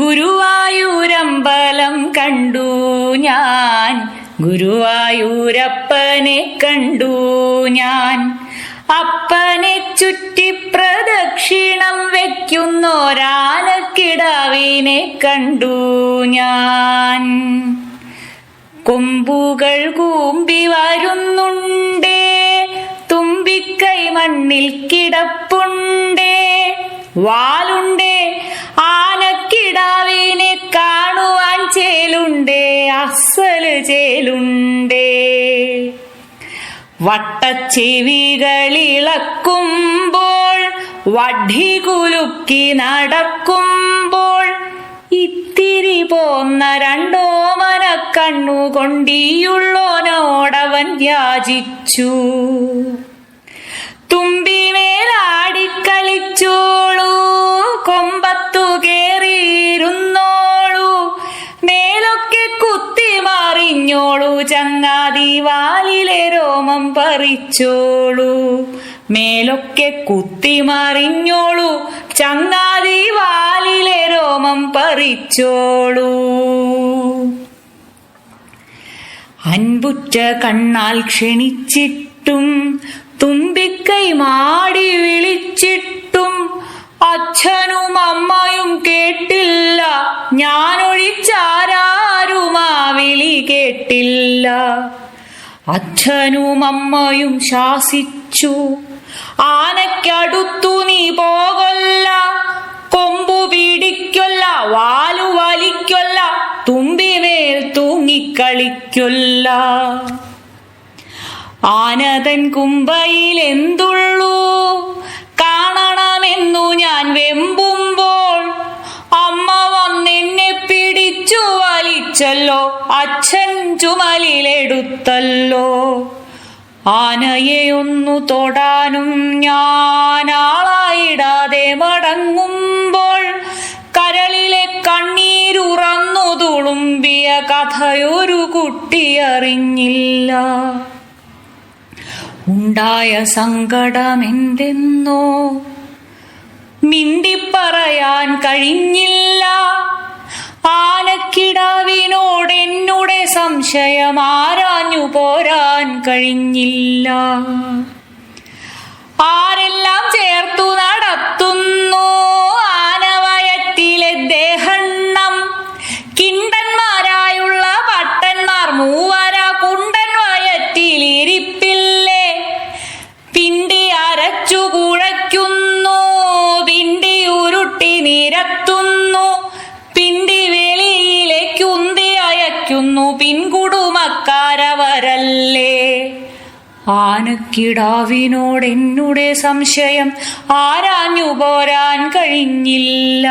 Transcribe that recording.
ഗുരുവായൂരമ്പലം കണ്ടു ഞാൻ, ഗുരുവായൂരപ്പനെ കണ്ടു ഞാൻ. അപ്പനെ ചുറ്റി പ്രദക്ഷിണം വയ്ക്കുന്നൊരാനക്കിടാവിനെ കണ്ടു ഞാൻ. കൊമ്പുകൾ കൂമ്പി വരുന്നുണ്ടേ, തുമ്പിക്കൈ മണ്ണിൽ കിടപ്പുണ്ടേ, വാലുണ്ടേ ആനക്കിടാവിനെ കാണുവാൻ ചേലുണ്ടേ, അസല് ചേലുണ്ടേ. വട്ടച്ചെവികളിളക്കുമ്പോൾ വടി കുലുക്കി നടക്കുമ്പോൾ ഇത്തിരി പോന്ന രണ്ടോമന കണ്ണുകൊണ്ടിയുള്ളോനോടവൻ യാചിച്ചു. തുമ്പിമേലാടിക്കളിച്ചോളൂ, കൊമ്പത്തു കേറിയിരുന്നോളൂ, മേലൊക്കെ കുത്തി മറിഞ്ഞോളൂ, ചങ്ങാതി വാലിലെ രോമം പറിച്ചോളൂ. മേലൊക്കെ കുത്തി മറിഞ്ഞോളൂ, ചങ്ങാതി വാലിലെ രോമം പറിച്ചോളൂ. അൻപുറ്റ കണ്ണാൽ ക്ഷണിച്ചിട്ടും തുമ്പിക്കൈ മാടി വിളിച്ചിട്ടും അച്ഛനും അമ്മയും കേട്ടില്ല, ഞാനൊഴിച്ചാരും ആ വിളി കേട്ടില്ല. അച്ഛനും അമ്മയും ശാസിച്ചു, ആനയ്ക്കടുത്തു നീ പോകൊല്ല, കൊമ്പു പിടിക്കൊല്ല, വാലു വലിക്കൊല്ല, തുമ്പിമേൽ തൂങ്ങിക്കളിക്കൊല്ല. ആനതൻ കുമ്പയിൽ എന്തുള്ളൂ കാണണമെന്നു ഞാൻ വെമ്പുമ്പോൾ, അമ്മ വന്നെന്നെ പിടിച്ചു വലിച്ചല്ലോ, അച്ഛൻ ചുമലിലെടുത്തല്ലോ. ആനയെ ഒന്നു തൊടാനും ഞാൻ ആളായിടാതെ മടങ്ങുമ്പോൾ, കരളിലെ കണ്ണീരുറന്നു തുളുമ്പിയ കഥയൊരു കുട്ടി അറിഞ്ഞില്ല. ഉണ്ടായ സങ്കടമെന്തെന്നോ മിണ്ടിപ്പറയാൻ കഴിഞ്ഞില്ല. ആനക്കിടാവിനോടെന്നുടെ സംശയം ആരാഞ്ഞു പോരാൻ കഴിഞ്ഞില്ല. ആരെല്ലാം ചേർത്തു നടത്തുന്നു ആനവയറ്റിലെ ദേഹണ്ണം, കിണ്ടന്മാരായുള്ള പട്ടന്മാർ മൂവര കുണ്ടൻ വയറ്റിലിരിപ്പില്ലേ. പിണ്ടി അരച്ചു കുഴയ്ക്കുന്നു, പിണ്ടി ഉരുട്ടി നിരത്തുന്നു, പിണ്ടി വെളിയിലേക്കുന്തി അയക്കുന്നു, പിൻകുടുമക്കാരവരല്ലേ. ആനക്കിടാവിനോടെന്നുടെ സംശയം ആരാഞ്ഞു പോരാൻ കഴിഞ്ഞില്ല.